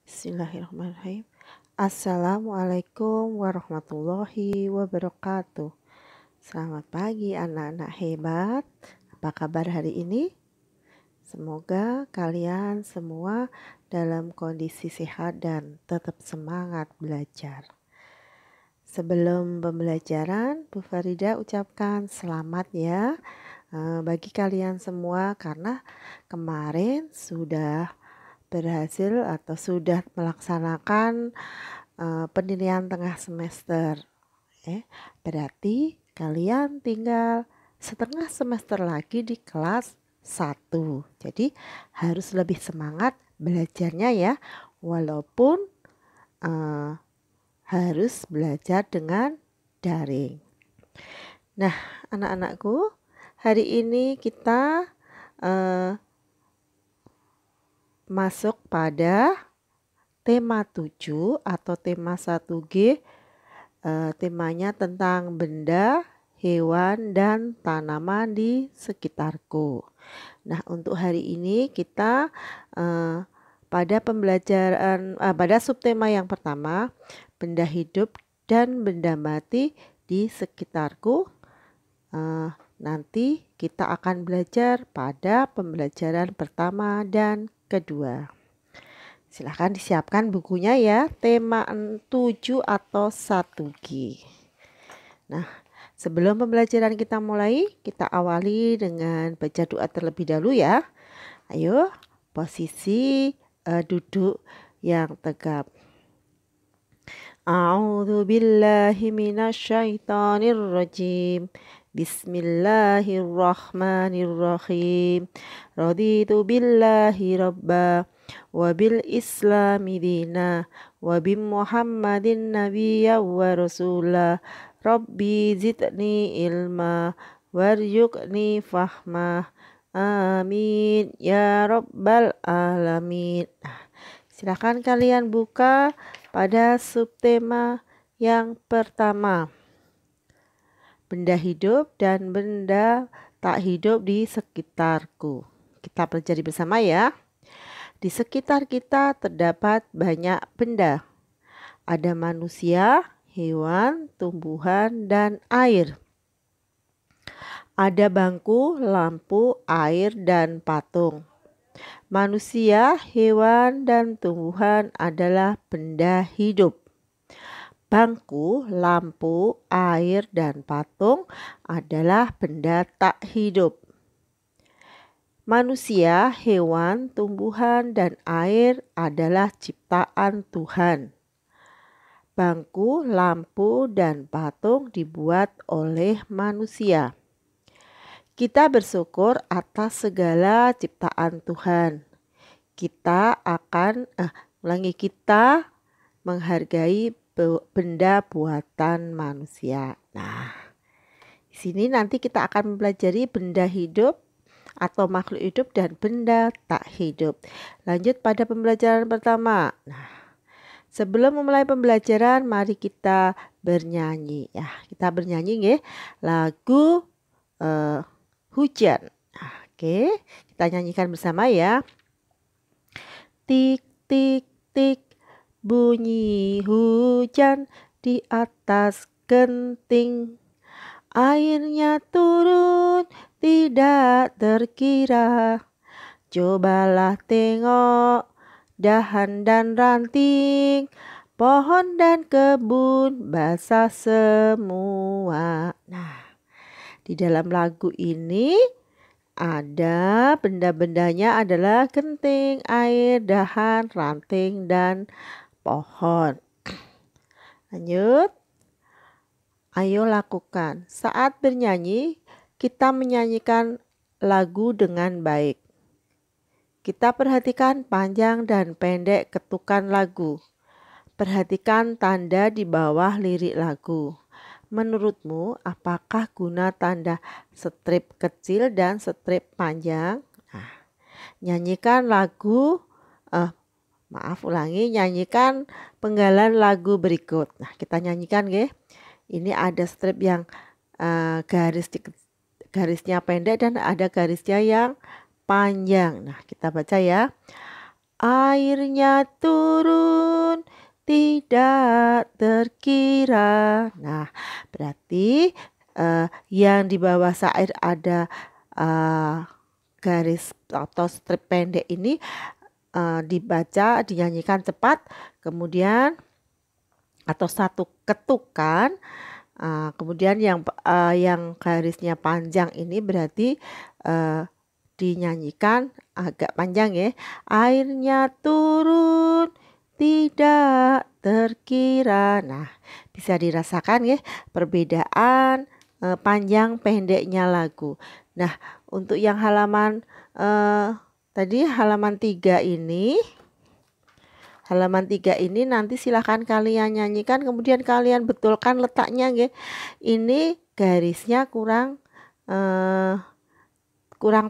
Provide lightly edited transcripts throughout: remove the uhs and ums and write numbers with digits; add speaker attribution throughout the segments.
Speaker 1: Bismillahirrahmanirrahim. Assalamualaikum warahmatullahi wabarakatuh. Selamat pagi anak-anak hebat. Apa kabar hari ini? Semoga kalian semua dalam kondisi sehat dan tetap semangat belajar. Sebelum pembelajaran, Bu Farida ucapkan selamat ya bagi kalian semua karena kemarin sudah berhasil atau sudah melaksanakan penilaian tengah semester. Berarti kalian tinggal setengah semester lagi di kelas 1. Jadi harus lebih semangat belajarnya ya, walaupun harus belajar dengan daring. Nah, anak-anakku, hari ini kita masuk pada tema 7 atau tema 1G. Temanya tentang benda, hewan, dan tanaman di sekitarku. Nah, untuk hari ini kita pada pembelajaran pada subtema yang pertama, benda hidup dan benda mati di sekitarku. Nanti kita akan belajar pada pembelajaran pertama dan kedua. Silahkan disiapkan bukunya ya, tema 7 atau 1G. Nah, sebelum pembelajaran kita mulai, kita awali dengan baca doa terlebih dahulu ya. Ayo, posisi duduk yang tegap. A'udzu billahi minasyaitonir rajim. Bismillahirrahmanirrahim. Raditu billahi rabba wa bil islami dina wa bi muhammadin nabiyya wa rasula. Rabbi zidni ilma warzuqni fahma. Amin ya rabbal alamin. Silakan kalian buka pada subtema yang pertama, benda hidup dan benda tak hidup di sekitarku. Kita pelajari bersama ya. Di sekitar kita terdapat banyak benda. Ada manusia, hewan, tumbuhan, dan air. Ada bangku, lampu, air, dan patung. Manusia, hewan, dan tumbuhan adalah benda hidup. Bangku, lampu, air, dan patung adalah benda tak hidup. Manusia, hewan, tumbuhan, dan air adalah ciptaan Tuhan. Bangku, lampu, dan patung dibuat oleh manusia. Kita bersyukur atas segala ciptaan Tuhan. Kita menghargai benda buatan manusia. Nah, di sini nanti kita akan mempelajari benda hidup atau makhluk hidup dan benda tak hidup. Lanjut pada pembelajaran pertama. Nah, sebelum memulai pembelajaran, mari kita bernyanyi ya. Kita bernyanyi nggih lagu hujan. Oke, kita nyanyikan bersama ya. Tik tik tik bunyi hujan di atas genting. Airnya turun tidak terkira. Cobalah tengok dahan dan ranting, pohon dan kebun basah semua. Nah, di dalam lagu ini ada benda-bendanya adalah genting, air, dahan, ranting, dan pohon. Lanjut. Ayo lakukan. Saat bernyanyi, kita menyanyikan lagu dengan baik. Kita perhatikan panjang dan pendek ketukan lagu. Perhatikan tanda di bawah lirik lagu. Menurutmu, apakah guna tanda strip kecil dan strip panjang? Nah, nyanyikan nyanyikan penggalan lagu berikut. Nah, kita nyanyikan nggih. Ini ada strip yang garisnya pendek dan ada garisnya yang panjang. Nah, kita baca ya. Airnya turun tidak terkira. Nah, berarti yang di bawah syair ada garis atau strip pendek ini dibaca, dinyanyikan cepat, kemudian atau satu ketukan. Kemudian yang garisnya panjang ini berarti dinyanyikan agak panjang ya. Airnya turun tidak terkira. Nah, bisa dirasakan ya perbedaan panjang pendeknya lagu. Nah, untuk yang halaman tadi halaman 3 ini. Halaman 3 ini nanti silahkan kalian nyanyikan, kemudian kalian betulkan letaknya ya. Ini garisnya kurang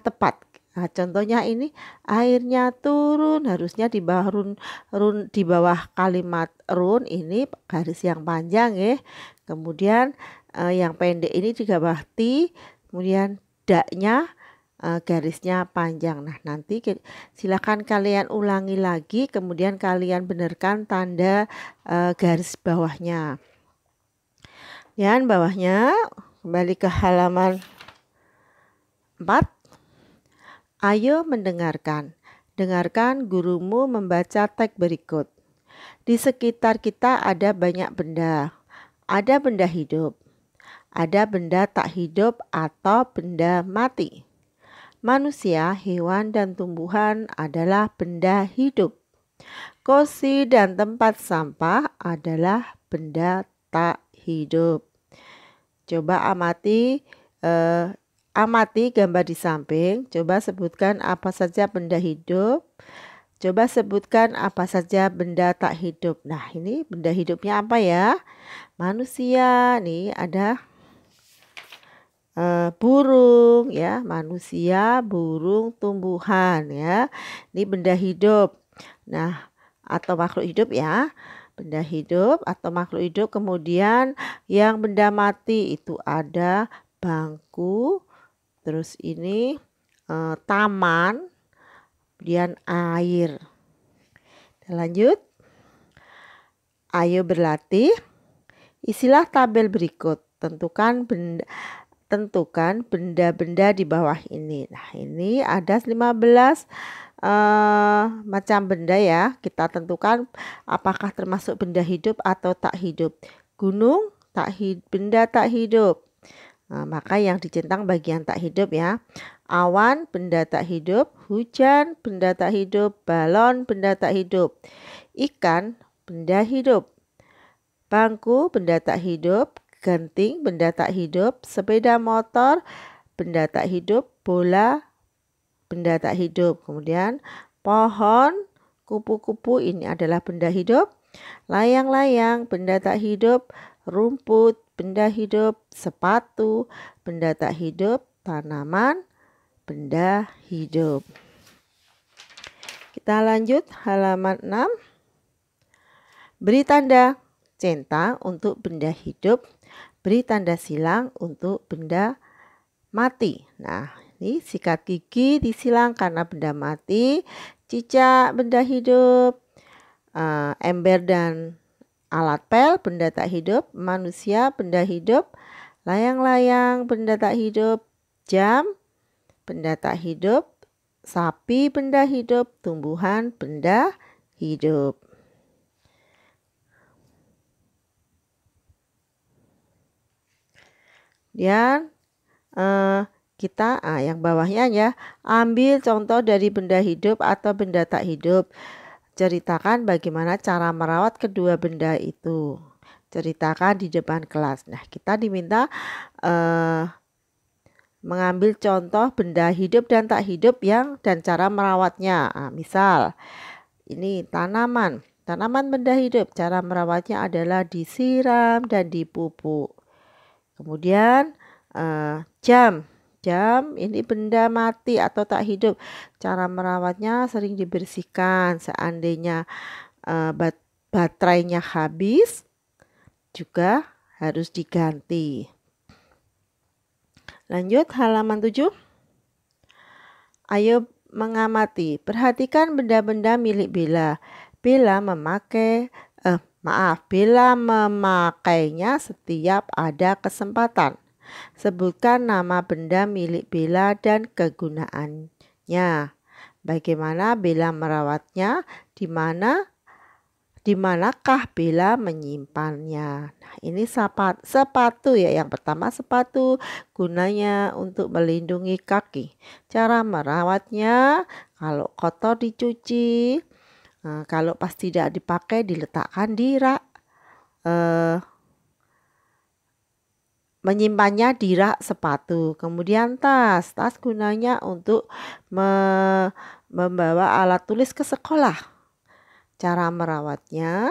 Speaker 1: tepat. Nah, contohnya ini airnya turun, harusnya di bawah di bawah kalimat run ini garis yang panjang ya. Kemudian yang pendek ini di bawah ti, kemudian daknya garisnya panjang. Nah, nanti silakan kalian ulangi lagi, kemudian kalian benarkan tanda garis bawahnya. Dan bawahnya kembali ke halaman 4. Ayo mendengarkan. Dengarkan gurumu membaca teks berikut. Di sekitar kita ada banyak benda. Ada benda hidup. Ada benda tak hidup atau benda mati. Manusia, hewan, dan tumbuhan adalah benda hidup. Kursi dan tempat sampah adalah benda tak hidup. Coba amati gambar di samping. Coba sebutkan apa saja benda hidup. Coba sebutkan apa saja benda tak hidup. Nah, ini benda hidupnya apa ya? Manusia, nih ada burung ya, manusia, burung, tumbuhan ya. Ini benda hidup. Nah, atau makhluk hidup ya. Benda hidup atau makhluk hidup. Kemudian yang benda mati itu ada bangku, terus ini taman, kemudian air. Kita lanjut. Ayo berlatih. Isilah tabel berikut. Tentukan benda-benda di bawah ini. Nah, ini ada 15 macam benda ya. Kita tentukan apakah termasuk benda hidup atau tak hidup. Gunung, benda tak hidup. Nah, maka yang dicentang bagian tak hidup ya. Awan, benda tak hidup. Hujan, benda tak hidup. Balon, benda tak hidup. Ikan, benda hidup. Bangku, benda tak hidup. Genting, benda tak hidup. Sepeda motor, benda tak hidup. Bola, benda tak hidup. Kemudian pohon, kupu-kupu ini adalah benda hidup. Layang-layang, benda tak hidup. Rumput, benda hidup. Sepatu, benda tak hidup. Tanaman, benda hidup. Kita lanjut halaman 6. Beri tanda centang untuk benda hidup. Beri tanda silang untuk benda mati. Nah, ini sikat gigi disilang karena benda mati. Cicak benda hidup. Ember dan alat pel benda tak hidup. Manusia benda hidup. Layang-layang benda tak hidup. Jam benda tak hidup. Sapi benda hidup. Tumbuhan benda hidup. Dan kita yang bawahnya ya, ambil contoh dari benda hidup atau benda tak hidup. Ceritakan bagaimana cara merawat kedua benda itu. Ceritakan di depan kelas. Nah, kita diminta mengambil contoh benda hidup dan tak hidup dan cara merawatnya. Misal ini tanaman. Tanaman benda hidup, cara merawatnya adalah disiram dan dipupuk. Kemudian jam ini benda mati atau tak hidup. Cara merawatnya sering dibersihkan. Seandainya baterainya habis juga harus diganti. Lanjut halaman 7. Ayo mengamati. Perhatikan benda-benda milik Bella. Bella memakainya setiap ada kesempatan. Sebutkan nama benda milik Bella dan kegunaannya. Bagaimana Bella merawatnya? Di manakah Bella menyimpannya? Nah, ini sepatu ya. Yang pertama sepatu gunanya untuk melindungi kaki. Cara merawatnya, kalau kotor dicuci, kalau pas tidak dipakai diletakkan di rak. Menyimpannya di rak sepatu. Kemudian tas gunanya untuk membawa alat tulis ke sekolah. Cara merawatnya,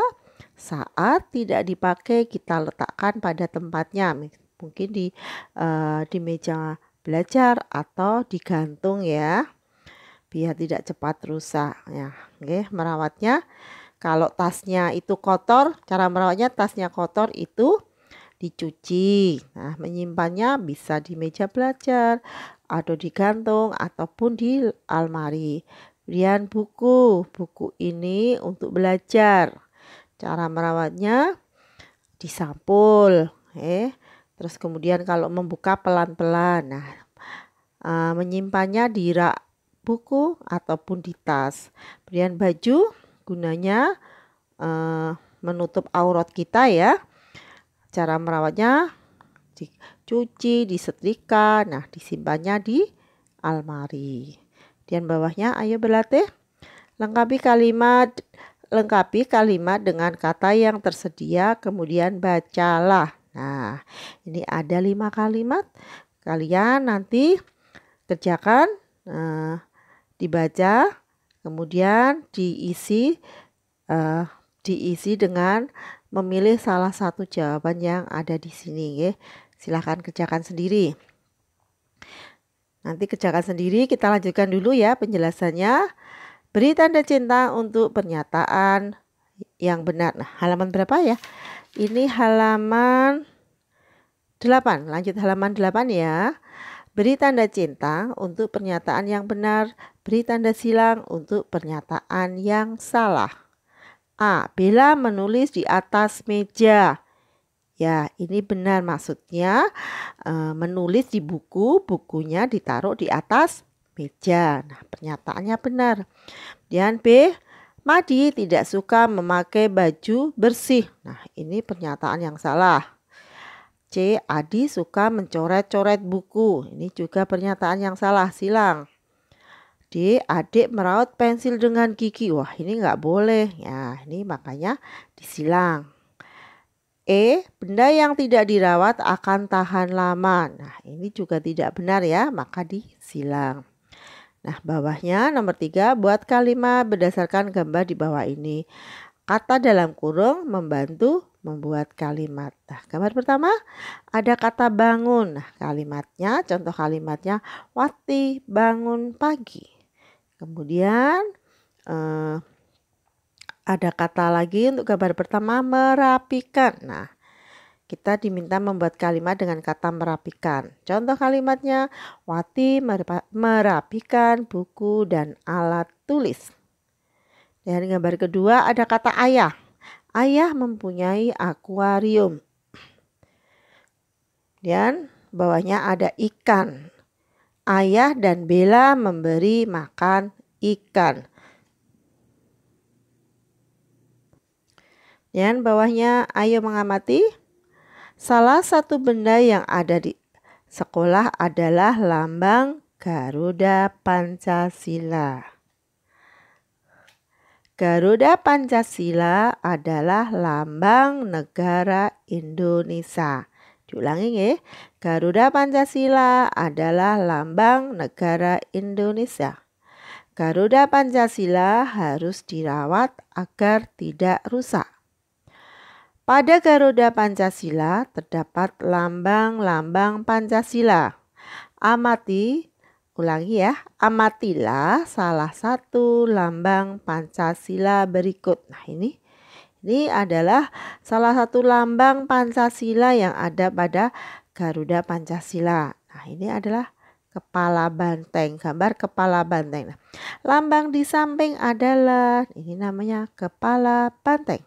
Speaker 1: saat tidak dipakai kita letakkan pada tempatnya, mungkin di meja belajar atau digantung ya, biar tidak cepat rusak ya. Oke, merawatnya kalau tasnya itu kotor, cara merawatnya tasnya kotor itu dicuci. Nah, menyimpannya bisa di meja belajar atau digantung ataupun di almari. Kemudian buku ini untuk belajar. Cara merawatnya disampul, terus kemudian kalau membuka pelan-pelan. Nah, menyimpannya di rak buku ataupun di tas. Kemudian baju gunanya menutup aurat kita ya. Cara merawatnya dicuci, disetrika, nah disimpannya di almari. Dan bawahnya ayo berlatih. Lengkapi kalimat dengan kata yang tersedia, kemudian bacalah. Nah, ini ada 5 kalimat. Kalian nanti kerjakan, dibaca, kemudian diisi dengan memilih salah satu jawaban yang ada di sini ya. Silahkan kerjakan sendiri. Nanti kerjakan sendiri, kita lanjutkan dulu ya penjelasannya. Beri tanda cinta untuk pernyataan yang benar. Nah, halaman berapa ya? Ini halaman 8. Lanjut halaman 8 ya. Beri tanda cinta untuk pernyataan yang benar. Beri tanda silang untuk pernyataan yang salah. A. Bella menulis di atas meja. Ya, ini benar, maksudnya menulis di bukunya ditaruh di atas meja. Nah, pernyataannya benar. Dan B. Madi tidak suka memakai baju bersih. Nah, ini pernyataan yang salah. C. Adi suka mencoret-coret buku. Ini juga pernyataan yang salah, silang. D. Adik merawat pensil dengan gigi. Wah, ini nggak boleh. Ya, ini makanya disilang. E. Benda yang tidak dirawat akan tahan lama. Nah, ini juga tidak benar ya, maka disilang. Nah, bawahnya nomor 3, buat kalimat berdasarkan gambar di bawah ini. Kata dalam kurung membantu membuat kalimat. Nah, gambar pertama ada kata bangun. Nah, contoh kalimatnya, Wati bangun pagi. Kemudian ada kata lagi untuk gambar pertama, merapikan. Nah, kita diminta membuat kalimat dengan kata merapikan. Contoh kalimatnya, Wati merapikan buku dan alat tulis. Dan gambar kedua ada kata ayah. Ayah mempunyai akuarium. Dan bawahnya ada ikan. Ayah dan Bella memberi makan ikan. Dan bawahnya ayo mengamati. Salah satu benda yang ada di sekolah adalah lambang Garuda Pancasila. Garuda Pancasila adalah lambang negara Indonesia. Diulangi ya. Garuda Pancasila adalah lambang negara Indonesia. Garuda Pancasila harus dirawat agar tidak rusak. Pada Garuda Pancasila terdapat lambang-lambang Pancasila. Amatilah salah satu lambang Pancasila berikut. Nah, ini adalah salah satu lambang Pancasila yang ada pada Garuda Pancasila. Nah, ini adalah kepala banteng, gambar kepala banteng. Nah, lambang di samping adalah ini namanya kepala banteng.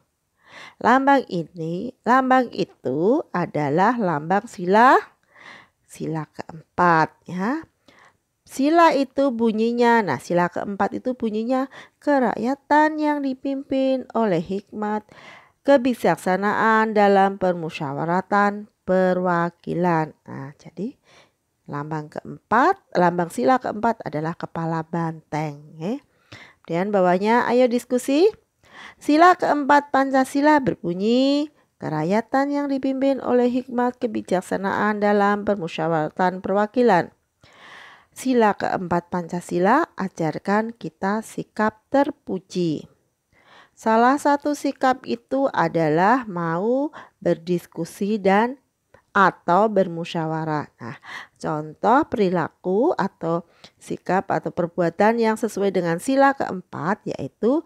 Speaker 1: Lambang itu adalah lambang sila keempat ya. Sila itu bunyinya, sila keempat itu bunyinya kerakyatan yang dipimpin oleh hikmat, kebijaksanaan dalam permusyawaratan perwakilan. Nah, jadi lambang sila keempat adalah kepala banteng. Kemudian bawahnya ayo diskusi. Sila keempat Pancasila berbunyi, kerakyatan yang dipimpin oleh hikmat, kebijaksanaan dalam permusyawaratan perwakilan. Sila keempat Pancasila ajarkan kita sikap terpuji. Salah satu sikap itu adalah mau berdiskusi dan atau bermusyawarah. Nah, contoh perilaku atau sikap atau perbuatan yang sesuai dengan sila keempat yaitu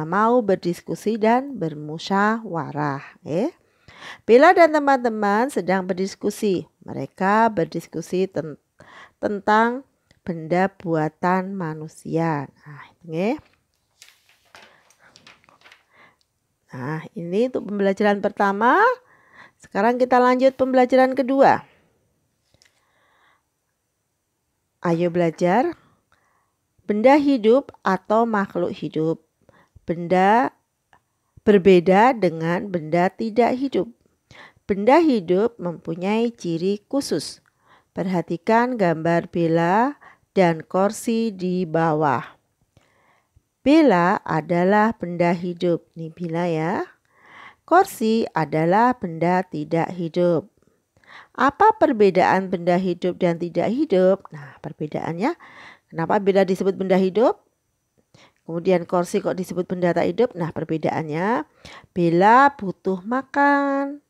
Speaker 1: mau berdiskusi dan bermusyawarah. Bella dan teman-teman sedang berdiskusi. Mereka berdiskusi tentang benda buatan manusia. Nah, ini untuk pembelajaran pertama. Sekarang kita lanjut pembelajaran kedua. Ayo belajar benda hidup atau makhluk hidup. Benda berbeda dengan benda tidak hidup. Benda hidup mempunyai ciri khusus. Perhatikan gambar Bella dan kursi di bawah. Bella adalah benda hidup. Nih Bella ya. Kursi adalah benda tidak hidup. Apa perbedaan benda hidup dan tidak hidup? Nah, perbedaannya kenapa Bella disebut benda hidup? Kemudian kursi kok disebut benda tak hidup? Nah, perbedaannya Bella butuh makan.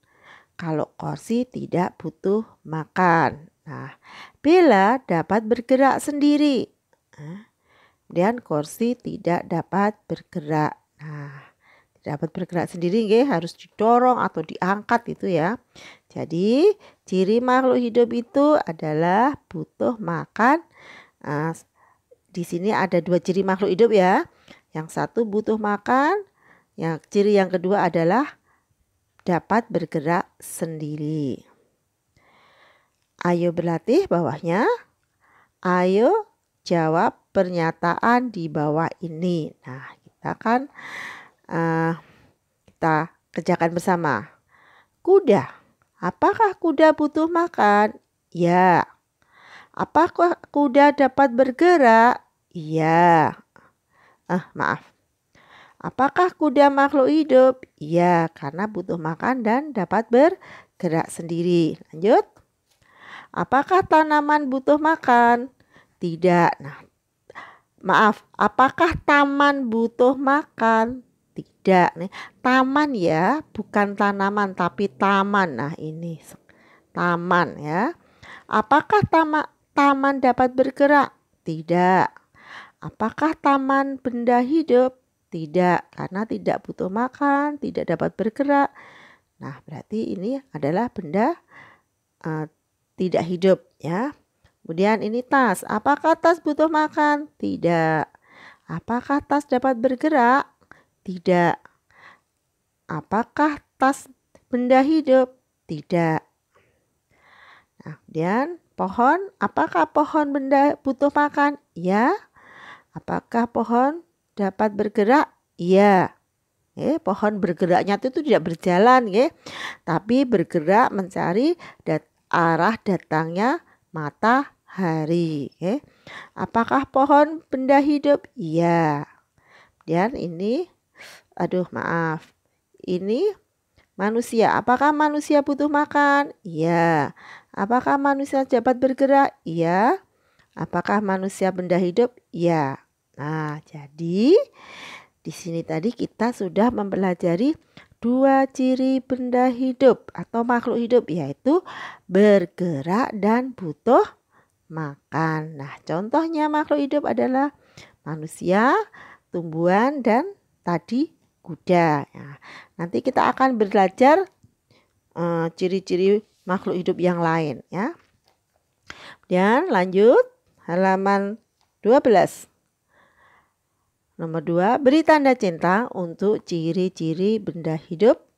Speaker 1: Kalau kursi tidak butuh makan. Nah, Bella dapat bergerak sendiri. Kemudian kursi tidak dapat bergerak. Nah, dapat bergerak sendiri harus didorong atau diangkat itu ya. Jadi, ciri makhluk hidup itu adalah butuh makan. Di sini ada dua ciri makhluk hidup ya. Yang satu butuh makan, ciri yang kedua adalah dapat bergerak sendiri. Ayo berlatih bawahnya. Ayo jawab pernyataan di bawah ini. Nah, kita kerjakan bersama. Kuda. Apakah kuda butuh makan? Ya. Apakah kuda dapat bergerak? Ya. Maaf. Apakah kuda makhluk hidup? Ya, karena butuh makan dan dapat bergerak sendiri. Lanjut. Apakah tanaman butuh makan? Tidak. Nah, maaf. Apakah taman butuh makan? Tidak. Nih, taman ya, bukan tanaman tapi taman. Nah, ini taman ya. Apakah taman dapat bergerak? Tidak. Apakah taman benda hidup? Tidak, karena tidak butuh makan, tidak dapat bergerak. Nah, berarti ini adalah benda tidak hidup ya. Kemudian ini tas. Apakah tas butuh makan? Tidak. Apakah tas dapat bergerak? Tidak. Apakah tas benda hidup? Tidak. Nah, kemudian pohon. Apakah pohon benda butuh makan? Ya. Apakah pohon dapat bergerak? Iya. Pohon bergeraknya itu tidak berjalan tapi bergerak mencari arah datangnya matahari. Apakah pohon benda hidup? Iya. Dan ini ini manusia. Apakah manusia butuh makan? Iya. Apakah manusia dapat bergerak? Iya. Apakah manusia benda hidup? Iya. Nah, jadi di sini tadi kita sudah mempelajari dua ciri benda hidup atau makhluk hidup, yaitu bergerak dan butuh makan. Nah, contohnya makhluk hidup adalah manusia, tumbuhan, dan tadi kuda. Nah, nanti kita akan belajar ciri-ciri makhluk hidup yang lain ya. Dan lanjut halaman 12. Nomor 2, beri tanda cinta untuk ciri-ciri benda hidup.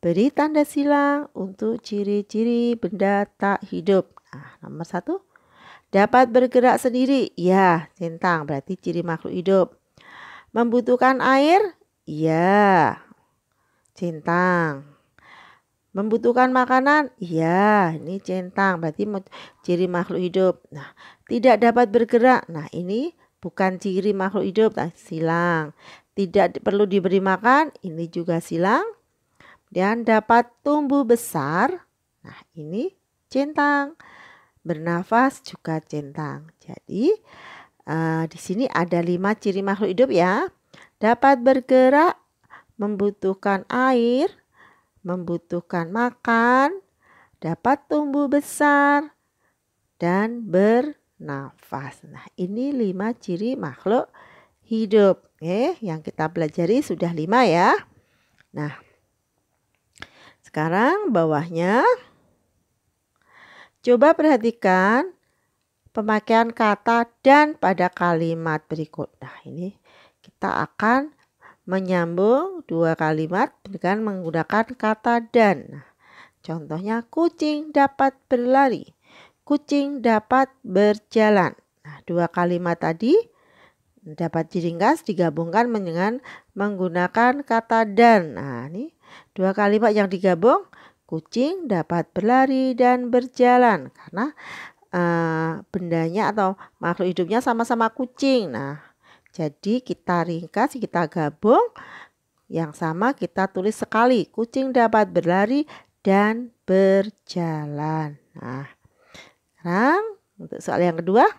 Speaker 1: Beri tanda silang untuk ciri-ciri benda tak hidup. Nah, nomor 1, dapat bergerak sendiri. Ya, centang berarti ciri makhluk hidup. Membutuhkan air? Ya, centang. Membutuhkan makanan? Ya, ini centang berarti ciri makhluk hidup. Nah, tidak dapat bergerak. Nah, ini bukan ciri makhluk hidup, silang. Tidak perlu diberi makan, ini juga silang. Dan dapat tumbuh besar, nah ini centang. Bernafas juga centang. Jadi di sini ada 5 ciri makhluk hidup ya. Dapat bergerak, membutuhkan air, membutuhkan makan, dapat tumbuh besar, dan bernafas. Nah, ini 5 ciri makhluk hidup. Yang kita pelajari sudah 5 ya. Nah, sekarang bawahnya coba perhatikan pemakaian kata dan pada kalimat berikut. Nah, ini kita akan menyambung 2 kalimat dengan menggunakan kata dan. Nah, contohnya kucing dapat berlari. Kucing dapat berjalan. Nah, 2 kalimat tadi dapat diringkas digabungkan dengan menggunakan kata dan. Nah, ini 2 kalimat yang digabung, kucing dapat berlari dan berjalan karena bendanya atau makhluk hidupnya sama-sama kucing. Nah, jadi kita ringkas, kita gabung, yang sama kita tulis sekali, kucing dapat berlari dan berjalan. Nah, sekarang untuk soal yang kedua,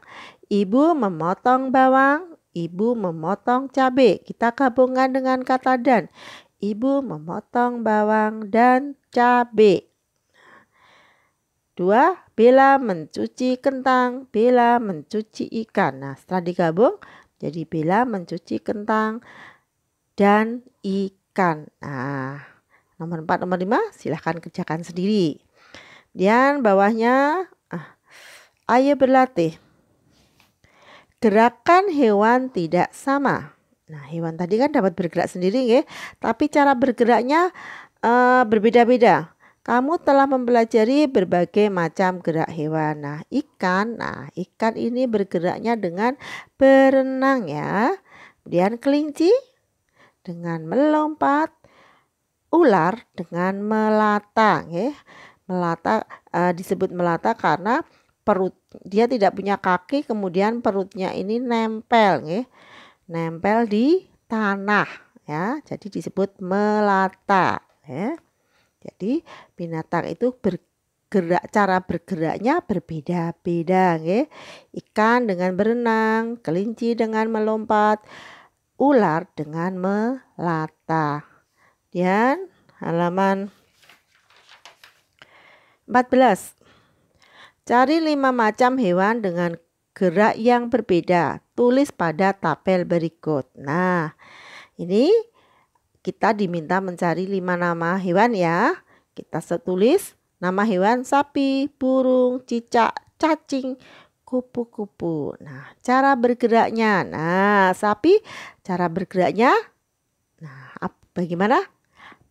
Speaker 1: ibu memotong bawang, ibu memotong cabai. Kita gabungkan dengan kata dan. Ibu memotong bawang dan cabai. 2, Bella mencuci kentang, Bella mencuci ikan. Nah, setelah digabung jadi Bella mencuci kentang dan ikan. Nah, nomor 4, nomor 5 silahkan kerjakan sendiri. Dan bawahnya ayo berlatih. Gerakan hewan tidak sama. Nah, hewan tadi kan dapat bergerak sendiri ya, tapi cara bergeraknya berbeda-beda. Kamu telah mempelajari berbagai macam gerak hewan. Nah, ikan ini bergeraknya dengan berenang ya. Kemudian kelinci dengan melompat, ular dengan melata ya. Melata disebut melata karena perut dia tidak punya kaki, kemudian perutnya ini nempel ya. Nempel di tanah ya. Jadi disebut melata ya. Jadi binatang itu cara bergeraknya berbeda-beda ya. Ikan dengan berenang, kelinci dengan melompat, ular dengan melata. Dan halaman 14. Cari 5 macam hewan dengan gerak yang berbeda. Tulis pada tabel berikut. Nah, ini kita diminta mencari 5 nama hewan ya. Kita tulis nama hewan sapi, burung, cicak, cacing, kupu-kupu. Nah, cara bergeraknya. Nah, sapi cara bergeraknya bagaimana?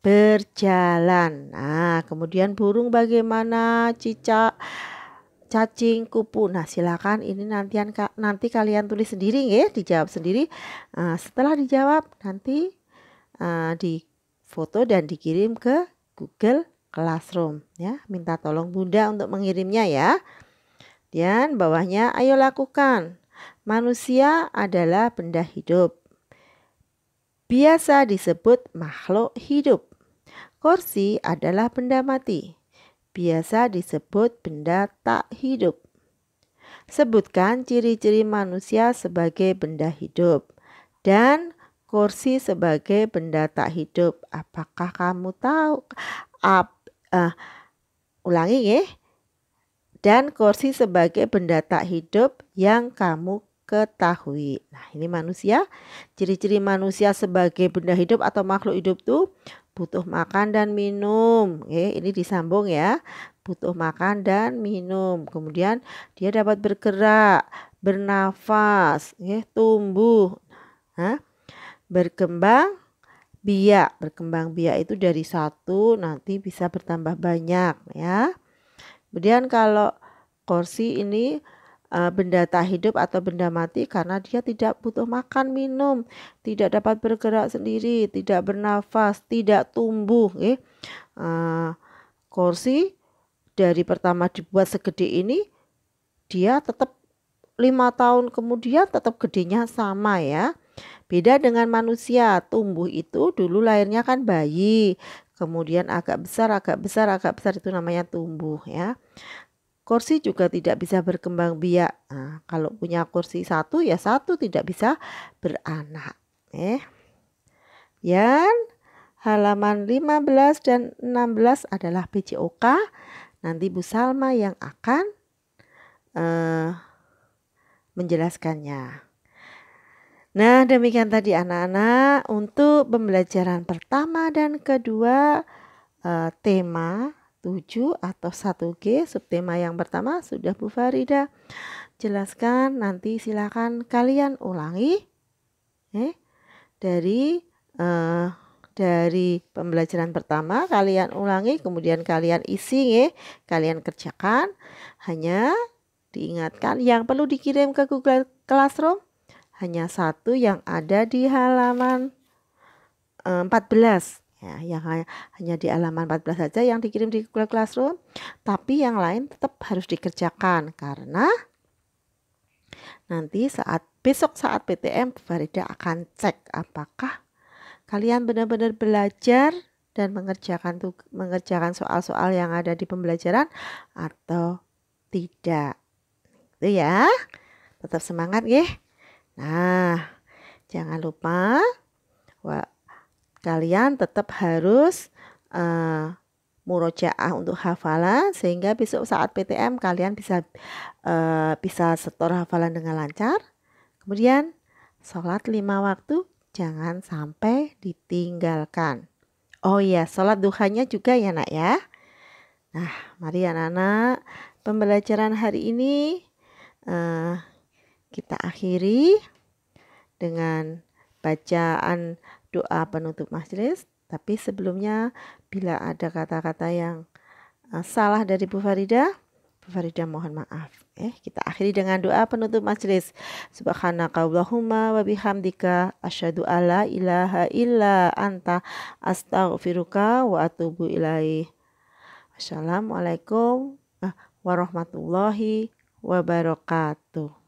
Speaker 1: Berjalan. Nah, kemudian burung bagaimana? Cicak, cacing, kupu. Nah, silakan ini nanti kalian tulis sendiri ya, dijawab sendiri. Setelah dijawab nanti di foto dan dikirim ke Google Classroom ya. Minta tolong Bunda untuk mengirimnya ya. Dan bawahnya ayo lakukan. Manusia adalah benda hidup. Biasa disebut makhluk hidup. Kursi adalah benda mati. Biasa disebut benda tak hidup. Sebutkan ciri-ciri manusia sebagai benda hidup. Dan kursi sebagai benda tak hidup. Apakah kamu tahu? Ulangi ya. Dan kursi sebagai benda tak hidup yang kamu ketahui. Nah, ini manusia. Ciri-ciri manusia sebagai benda hidup atau makhluk hidup tuh butuh makan dan minum. Ini disambung ya. butuh makan dan minum. Kemudian dia dapat bergerak, bernafas, tumbuh, berkembang biak. Berkembang biak itu dari satu nanti bisa bertambah banyak ya. Kemudian kalau kursi ini benda tak hidup atau benda mati karena dia tidak butuh makan minum, tidak dapat bergerak sendiri, tidak bernafas, tidak tumbuh. Kursi dari pertama dibuat segede ini, dia tetap 5 tahun kemudian tetap gedenya sama ya. Beda dengan manusia, tumbuh itu dulu lahirnya kan bayi, kemudian agak besar, agak besar, agak besar, itu namanya tumbuh ya. Kursi juga tidak bisa berkembang biak. Nah, kalau punya kursi satu ya satu, tidak bisa beranak. Dan halaman 15 dan 16 adalah PJOK. Nanti Bu Salma yang akan menjelaskannya. Nah, demikian tadi anak-anak untuk pembelajaran pertama dan kedua tema 7 atau 1G. Subtema yang pertama sudah Bu Farida jelaskan, nanti silakan kalian ulangi dari pembelajaran pertama kalian ulangi, kemudian kalian isi kalian kerjakan. Hanya diingatkan yang perlu dikirim ke Google Classroom hanya satu yang ada di halaman 14 ya, yang hanya di halaman 14 saja yang dikirim di Google Classroom, tapi yang lain tetap harus dikerjakan karena nanti besok saat PTM Farida akan cek apakah kalian benar-benar belajar dan mengerjakan soal-soal yang ada di pembelajaran atau tidak. Itu ya. Tetap semangat ya. Nah, jangan lupa kalian tetap harus murojaah untuk hafalan sehingga besok saat PTM kalian bisa setor hafalan dengan lancar. Kemudian sholat 5 waktu jangan sampai ditinggalkan. Oh iya, sholat duhanya juga ya nak ya. Nah, mari anak-anak, pembelajaran hari ini kita akhiri dengan bacaan doa penutup majelis. Tapi sebelumnya bila ada kata-kata yang salah dari Bu Farida mohon maaf. Kita akhiri dengan doa penutup majelis. Subhanakallahumma wa bihamdika asyhadu alla ilaha illa anta astaghfiruka wa atubu ilaih. Wassalamualaikum warahmatullahi wabarakatuh.